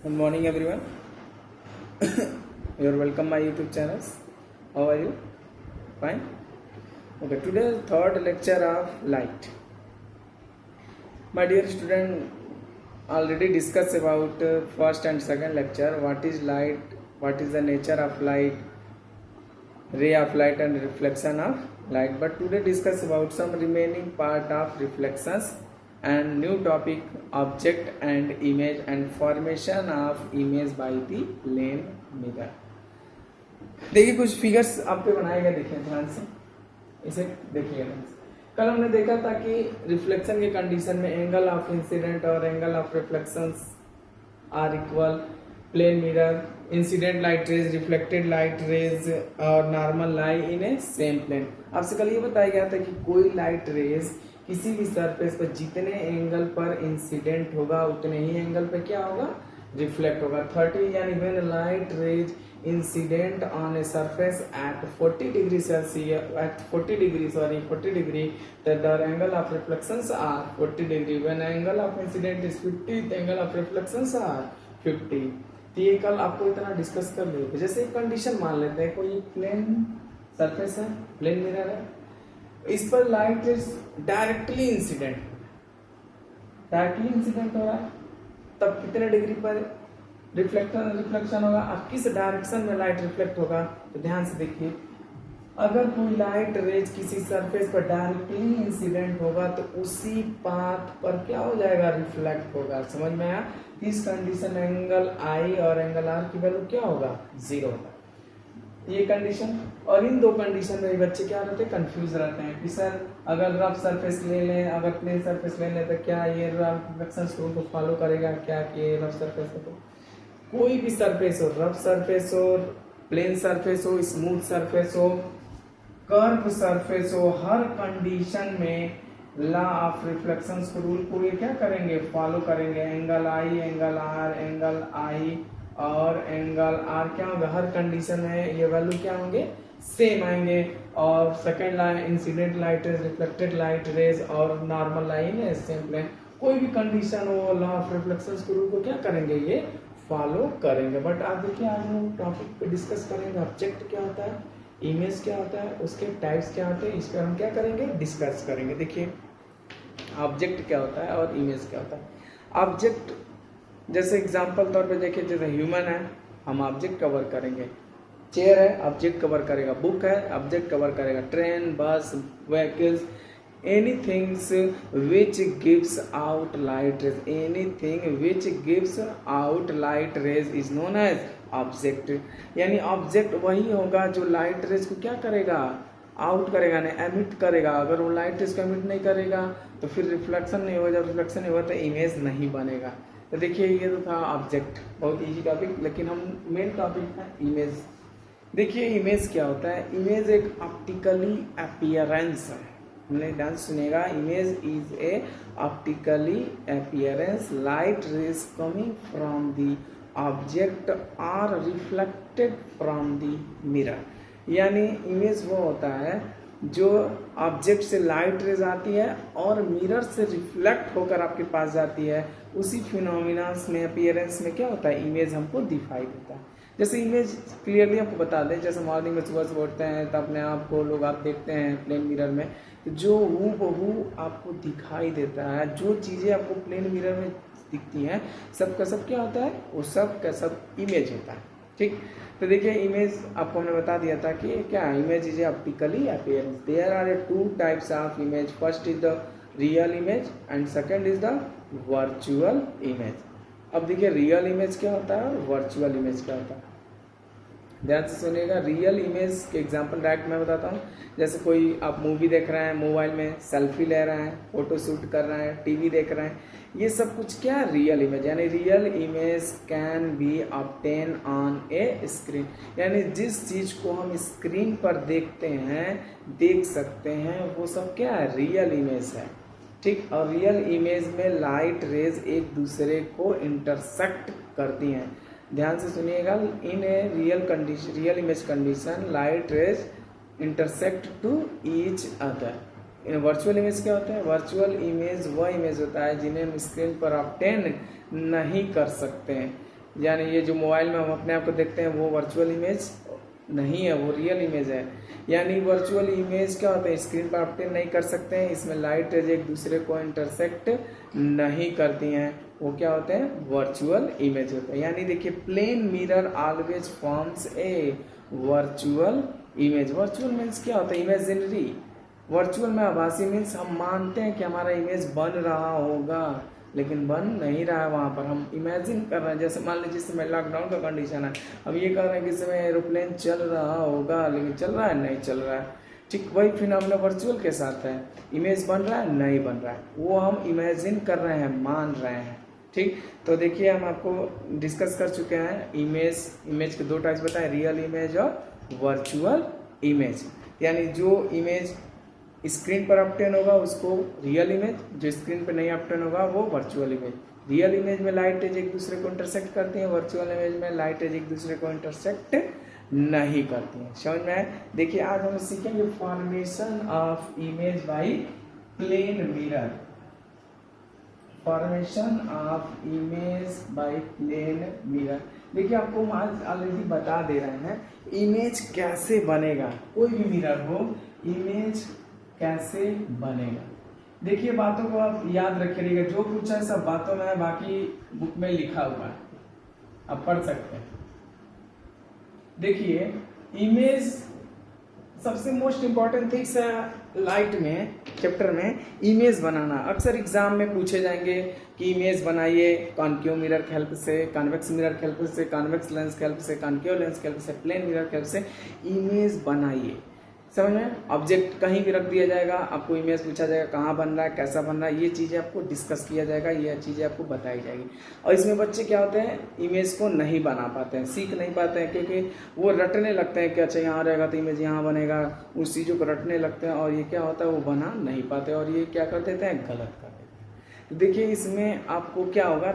Good morning, everyone. You're welcome my YouTube channels. How are you? Fine. Okay. Today third lecture of light. My dear student, already discussed about first and second lecture. What is light? What is the nature of light? Ray of light and reflection of light. But today discuss about some remaining part of reflections and new topic object and image and formation of image by the plane mirror. देखिए कुछ figures आप पे बनाए गए, देखिए ध्यान से, इसे देखिए। कल हमने देखा था कि रिफ्लेक्शन के कंडीशन में एंगल ऑफ इंसिडेंट और angle of reflections are equal, plane mirror, incident light rays, reflected light rays और normal lie in a same plane. आपसे कल ये बताया गया था कि कोई लाइट रेज किसी भी सरफेस पर जितने एंगल पर इंसिडेंट होगा उतने ही एंगल पर क्या होगा, रिफ्लेक्ट होगा। 30 यानी when light rays incident on a surface at 40 degree Celsius, at 40 degree the angle of reflections are 40 degree, when angle of incidence is 50 the angle of reflections are 50। तो ये कल आपको इतना डिस्कस कर लिया। जैसे एक कंडीशन मान लेते हैं, कोई प्लेन सरफेस है, प्लेन मिरर है, इस पर लाइट इज डायरेक्टली इंसिडेंट हो रहा है, तब कितने डिग्री पर रिफ्लेक्शन होगा और किस डायरेक्शन में लाइट रिफ्लेक्ट होगा। तो ध्यान से देखिए, अगर कोई लाइट रेज किसी सरफेस पर डायरेक्टली इंसिडेंट होगा तो उसी पाथ पर क्या हो जाएगा, रिफ्लेक्ट होगा। समझ में आया? इस कंडीशन एंगल आई और एंगल आर की वैल्यू क्या होगा, 0 होगा। ये कंडीशन और इन दो कंडीशन में बच्चे क्या रहते हैं, कंफ्यूज रहते हैं कि सर अगर रफ सरफेस ले लें, अगर प्लेन सरफेस ले लें तो क्या ये रिफ्लेक्शन रूल को फॉलो करेगा, क्या कि ये रफ सरफेस है। तो कोई भी सरफेस हो, रफ सरफेस हो, प्लेन सरफेस हो, स्मूथ सरफेस हो, कर्व सरफेस हो, हर कंडीशन में लॉ ऑफ रिफ्लेक्शन रूल को ये क्या करेंगे, फॉलो करेंगे। Angle I, angle R, angle I और एंगल आर क्या होगा, हर कंडीशन में ये वैल्यू क्या होंगे, सेम आएंगे। और second line incident light rays, reflected light rays और नॉर्मल लाइन है सेम प्लेन। कोई भी कंडीशन हो, लॉ ऑफ रिफ्लेक्शन रूल को क्या करेंगे, ये फॉलो करेंगे। बट आप देखिए, आज हम टॉपिक पे डिस्कस करेंगे ऑब्जेक्ट क्या होता है, इमेज क्या होता है, उसके टाइप्स क्या होते हैं, इस पर हम क्या करेंगे, डिस्कस करेंगे। देखिए ऑब्जेक्ट क्या होता है और इमेज क्या होता है। ऑब्जेक्ट जैसे एग्जांपल तौर पे देखिए, जैसे ह्यूमन है, हम ऑब्जेक्ट कवर करेंगे। चेयर है, ऑब्जेक्ट कवर करेगा। बुक है, ऑब्जेक्ट कवर करेगा। Train, bus, vehicles, anythings which gives out light rays, anything which gives out light rays is known as object. यानी ऑब्जेक्ट वही होगा जो लाइट रेज को क्या करेगा, आउट करेगा, नहीं एमिट करेगा। अगर वो लाइट रेज को एमिट नहीं करेगा तो फिर रिफ्लेक्शन नहीं होगा, जब रिफ्लेक्शन नहीं होगा तो इमेज नहीं बनेगा। तो देखिए ये तो था ऑब्जेक्ट, बहुत इजी टॉपिक, लेकिन हम मेन टॉपिक है इमेज। देखिए इमेज क्या होता है। इमेज एक ऑप्टिकली अपीयरेंस है, हमने ध्यान सुनेगा। Image is a optically appearance, light rays coming from the object are reflected from the mirror. यानी इमेज वो होता है जो ऑब्जेक्ट से लाइट रेज आती है और मिरर से रिफ्लेक्ट होकर आपके पास जाती है। उसी फिनोमिनास में, अपीयरेंस में क्या होता है, इमेज हमको दिखाई देता है। जैसे इमेज क्लियरली आपको बता दें, जैसे मॉर्निंग में सुबह से उठते हैं तो अपने आप को लोग आप देखते हैं प्लेन मिरर में, तो जो हूबहू आपको दिखाई देता है, जो चीज़ें आपको प्लेन मिरर में दिखती हैं, सब का सब क्या होता है, वो सब का सब इमेज होता है। ठीक, तो देखिए इमेज आपको हमने बता दिया था कि क्या image is optically appearance. There are 2 types of image, first is the real image and second is the virtual image. अब देखिए रियल इमेज क्या होता है और वर्चुअल इमेज क्या होता है, ध्यान से सुनिएगा। रियल इमेज के एग्जांपल डायरेक्ट मैं बताता हूँ। जैसे कोई आप मूवी देख रहे हैं, मोबाइल में सेल्फी ले रहे हैं, फोटो शूट कर रहे हैं, टीवी देख रहे हैं, ये सब कुछ क्या है, रियल इमेज। यानी real image can be obtain on A screen, यानी जिस चीज़ को हम स्क्रीन पर देखते हैं, देख सकते हैं, वो सब क्या है, रियल इमेज है। ठीक, और रियल इमेज में लाइट रेज एक दूसरे को इंटरसेक्ट करती हैं। ध्यान से सुनिएगा, in a real image condition light rays intersect to each other. In virtual image क्या होता है, वर्चुअल इमेज वह इमेज होता है जिन्हें हम स्क्रीन पर ऑब्टेन नहीं कर सकते हैं। यानी ये जो मोबाइल में हम अपने आप को देखते हैं वो वर्चुअल इमेज नहीं है, वो रियल इमेज है। यानी वर्चुअल इमेज क्या होता है, स्क्रीन पर ऑब्टेन नहीं कर सकते हैं, इसमें लाइट रेज एक दूसरे को इंटरसेक्ट नहीं करती हैं, वो क्या होते हैं, वर्चुअल इमेज होते हैं। यानी देखिए plane mirror always forms a virtual image. Virtual means क्या होता है, इमेजिनरी। वर्चुअल में आभासी मीन्स हम मानते हैं कि हमारा इमेज बन रहा होगा, लेकिन बन नहीं रहा है, वहाँ पर हम इमेजिन कर रहे हैं। जैसे मान लीजिए इस समय लॉकडाउन का कंडीशन है, हम ये कर रहे हैं कि इस समय एरोप्लेन चल रहा होगा, लेकिन चल रहा है, नहीं चल रहा है। ठीक वही फिनोमेना वर्चुअल के साथ है, इमेज बन रहा है, नहीं बन रहा है, वो हम इमेजिन कर रहे हैं, मान रहे हैं। ठीक, तो देखिए हम आपको डिस्कस कर चुके हैं इमेज के दो टाइप्स बताएं, रियल इमेज और वर्चुअल इमेज। यानी जो इमेज स्क्रीन पर ऑब्टेन होगा उसको रियल इमेज, जो स्क्रीन पर नहीं ऑब्टेन होगा वो वर्चुअल इमेज। रियल इमेज में लाइट रेज एक दूसरे को इंटरसेक्ट करती हैं, वर्चुअल इमेज में लाइट रेज एक दूसरे को इंटरसेक्ट नहीं करती हैं। समझ में आए? देखिए आज हम सीखेंगे formation of image by plane mirror. Formation of image by plane mirror. देखिए आपको हम आज ऑलरेडी बता दे रहे हैं इमेज कैसे बनेगा, कोई भी मिरर हो इमेज कैसे बनेगा। देखिए बातों को आप याद रखिएगा, जो पूछा है सब बातों में है, बाकी बुक में लिखा हुआ है, आप पढ़ सकते हैं। देखिए इमेज सबसे मोस्ट इंपॉर्टेंट थिंग्स है लाइट में, चैप्टर में इमेज बनाना। अक्सर एग्जाम में पूछे जाएंगे कि इमेज बनाइए कॉन्केव मिरर की हेल्प से, कॉन्वेक्स मिरर की हेल्प से, कॉन्वेक्स लेंस की हेल्प से, कॉन्केव लेंस की हेल्प से, प्लेन मिरर की हेल्प से इमेज बनाइए। समझ में? ऑब्जेक्ट कहीं भी रख दिया जाएगा, आपको इमेज पूछा जाएगा कहाँ बन रहा है, कैसा बन रहा है, ये चीज़ें आपको डिस्कस किया जाएगा, ये चीज़ें आपको बताई जाएगी। और इसमें बच्चे क्या होते हैं, इमेज को नहीं बना पाते हैं, सीख नहीं पाते हैं, क्योंकि वो रटने लगते हैं कि अच्छा यहाँ रहेगा तो इमेज यहाँ बनेगा, उस चीज़ों को रटने लगते हैं और ये क्या होता है, वो बना नहीं पाते और ये क्या कर देते हैं, गलत कर देते हैं। तो देखिए इसमें आपको क्या होगा,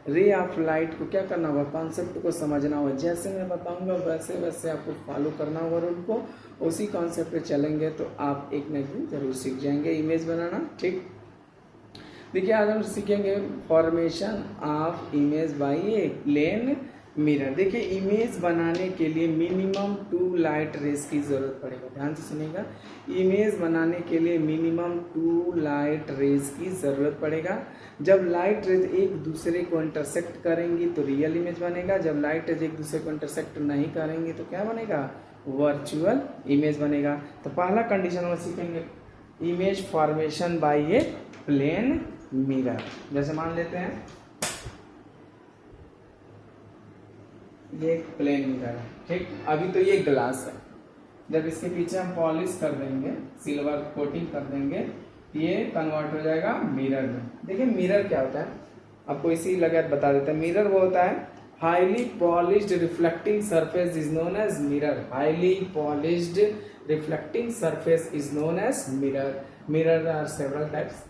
रे ऑफ लाइट को क्या करना होगा, कॉन्सेप्ट को समझना होगा। जैसे मैं बताऊंगा वैसे वैसे आपको फॉलो करना होगा रूल को, उसी कॉन्सेप्ट पे चलेंगे तो आप एक न एक दिन जरूर सीख जाएंगे इमेज बनाना। ठीक, देखिए आज हम सीखेंगे formation of image by a plane mirror. देखिए इमेज बनाने के लिए मिनिमम 2 लाइट रेज की जरूरत पड़ेगा, ध्यान से सुनिएगा। इमेज बनाने के लिए मिनिमम 2 लाइट रेज की जरूरत पड़ेगा। जब लाइट रेज एक दूसरे को इंटरसेक्ट करेंगी तो रियल इमेज बनेगा, जब लाइट रेज एक दूसरे को इंटरसेक्ट नहीं करेंगी तो क्या बनेगा, वर्चुअल इमेज बनेगा। तो पहला कंडीशन हम सीखेंगे image formation by a plane mirror. जैसे मान लेते हैं ये एक प्लेन मिरर है, ठीक, अभी तो ये ग्लास है, जब इसके पीछे हम पॉलिश कर देंगे, सिल्वर कोटिंग कर देंगे, ये कन्वर्ट हो जाएगा मिरर में। देखिए मिरर क्या होता है, आपको इसी लगा बता देते हैं। मिरर वो होता है highly polished reflecting surface is known as mirror. Highly polished reflecting surface is known as mirror. Mirror are several types,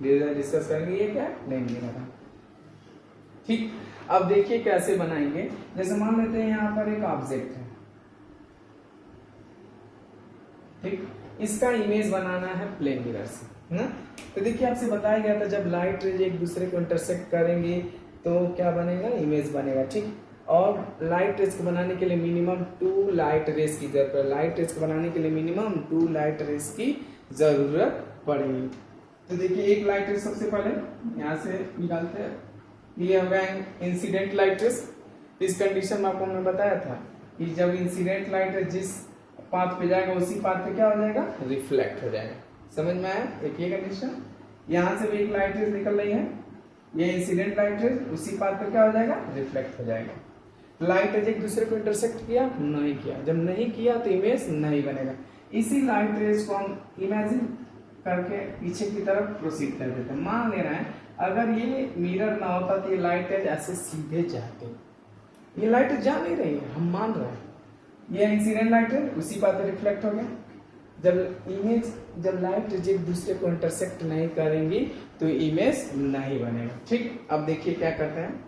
discuss करेंगे। ये क्या है, प्लेन मिरर है। ठीक, अब देखिए कैसे बनाएंगे। जैसे मान लेते हैं यहाँ पर एक ऑब्जेक्ट है, ठीक, इसका इमेज बनाना है प्लेन मिरर से, है ना। तो देखिए आपसे बताया गया था जब लाइट रेज एक दूसरे को इंटरसेक्ट करेंगे तो क्या बनेगा, इमेज बनेगा। ठीक, और लाइट रेज को बनाने के लिए मिनिमम 2 लाइट रेज की जरूरत है। लाइट रेज को बनाने के लिए मिनिमम 2 लाइट रेज की जरूरत पड़ेगी। तो देखिए एक लाइट रेज सबसे पहले यहाँ से निकालते हैं, ये होगा इंसिडेंट लाइट रेज। इस कंडीशन में आपको हमने बताया था कि जब इंसिडेंट लाइट रेज जिस पाथ पे जाएगा उसी पाथ पे क्या हो जाएगा, रिफ्लेक्ट हो जाएगा। समझ में आया? एक ये कंडीशन, यहाँ से भी एक लाइट रेज निकल रही है, ये इंसिडेंट लाइट रेज उसी पाथ पे क्या हो जाएगा, रिफ्लेक्ट हो जाएगा। लाइट रेज एक दूसरे को इंटरसेक्ट किया, नहीं किया, जब नहीं किया तो इमेज नहीं बनेगा। इसी लाइट रेज को हम इमेजिन करके पीछे की तरफ प्रोसीड कर देते हैं। मान ले रहे हैं अगर ये मिरर ना होता तो ये लाइट रेज ऐसे सीधे जाते, ये लाइट जा नहीं रही है, हम मान रहे हैं ये इंसिडेंट लाइट है, उसी पाथ रिफ्लेक्ट हो गया। जब लाइट रेज एक दूसरे को इंटरसेक्ट नहीं करेंगी तो इमेज नहीं बनेगा। ठीक, अब देखिए क्या करते हैं,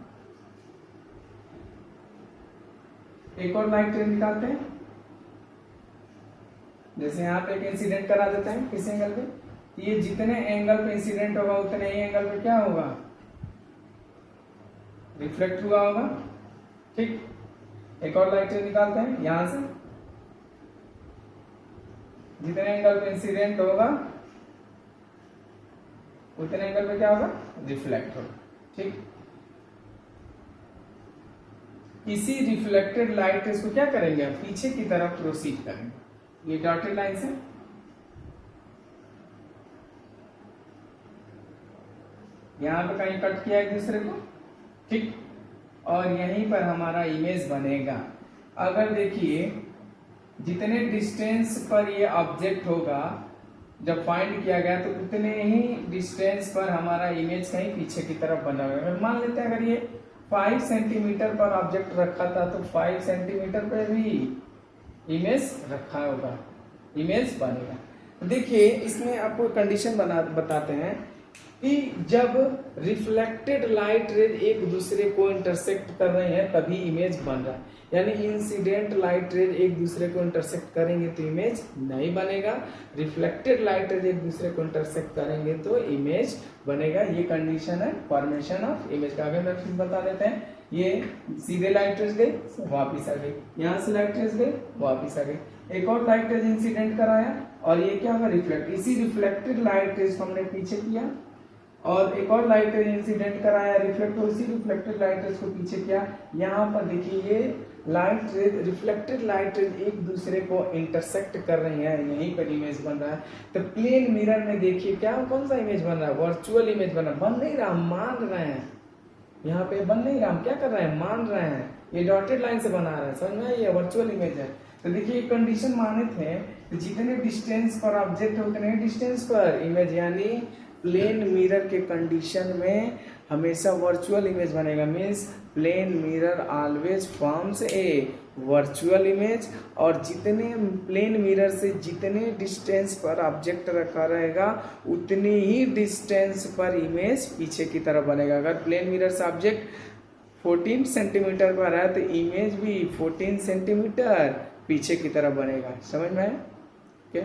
एक और लाइट रेज निकालते हैं। जैसे यहाँ पे एक इंसिडेंट करा देते हैं किस एंगल पे, ये जितने एंगल पे इंसिडेंट होगा उतने ही एंगल पे क्या होगा, रिफ्लेक्ट हुआ होगा। ठीक, एक और लाइट रे निकालते हैं यहां से, जितने एंगल पे इंसिडेंट होगा उतने एंगल पे क्या होगा, रिफ्लेक्ट होगा। ठीक, इसी रिफ्लेक्टेड लाइट इसको क्या करेंगे, पीछे की तरफ प्रोसीड करेंगे। ये डॉटेड लाइन से यहां पे कहीं कट किया एक दूसरे को, ठीक, और यहीं पर हमारा इमेज बनेगा। अगर देखिए जितने डिस्टेंस पर ये ऑब्जेक्ट होगा जब फाइंड किया गया तो उतने ही डिस्टेंस पर हमारा इमेज कहीं पीछे की तरफ बना हुआ है। मान लेते हैं अगर ये 5 सेंटीमीटर पर ऑब्जेक्ट रखा था तो 5 सेंटीमीटर पर भी इमेज रखा होगा, इमेज बनेगा। देखिए इसमें आपको कंडीशन बताते हैं कि जब रिफ्लेक्टेड लाइट रेज एक दूसरे को इंटरसेक्ट कर रहे हैं तभी इमेज बन रहा है, यानी इंसिडेंट लाइट रेज एक दूसरे को इंटरसेक्ट करेंगे तो इमेज नहीं बनेगा, रिफ्लेक्टेड लाइट रेज एक दूसरे को इंटरसेक्ट करेंगे तो इमेज बनेगा। ये कंडीशन है फॉर्मेशन ऑफ इमेज का। अगर मैं फिर बता देते हैं, ये सीधे लाइट रेज गई वापिस आ गई, यहाँ से लाइट रेज गई वापिस आ गई, एक और लाइट रेज इंसिडेंट कराया और ये क्या होगा, रिफ्लेक्ट। इसी रिफ्लेक्टेड लाइट रेज को हमने पीछे किया और एक और लाइट रेज इंसिडेंट कराया, रिफ्लेक्ट, उसी रिफ्लेक्टेड लाइट रेज को पीछे किया। यहाँ पर देखिए ये light rays, reflected light rays एक दूसरे को इंटरसेक्ट कर रही है, यहीं पर इमेज बन रहा है। तो प्लेन मिरर में देखिए क्या, कौन सा इमेज बन रहा है, वर्चुअल इमेज बन रहा है, बन नहीं रहा, मान रहे हैं, यहाँ पे बन नहीं रहा, हम क्या कर रहे हैं, मान रहे हैं, ये डॉटेड लाइन से बना रहे हैं, समझ में, ये वर्चुअल इमेज है। तो देखिए कंडीशन माने थे तो जितने डिस्टेंस पर ऑब्जेक्ट है उतने डिस्टेंस पर इमेज, यानी प्लेन मिरर के कंडीशन में हमेशा वर्चुअल इमेज बनेगा। Means plane mirror always forms a virtual image, और जितने प्लेन मिरर से जितने डिस्टेंस पर ऑब्जेक्ट रखा रहेगा उतनी ही डिस्टेंस पर इमेज पीछे की तरफ बनेगा। अगर प्लेन मिरर से ऑब्जेक्ट 14 सेंटीमीटर पर है तो इमेज भी 14 सेंटीमीटर पीछे की तरफ बनेगा। समझ में आया? ओके।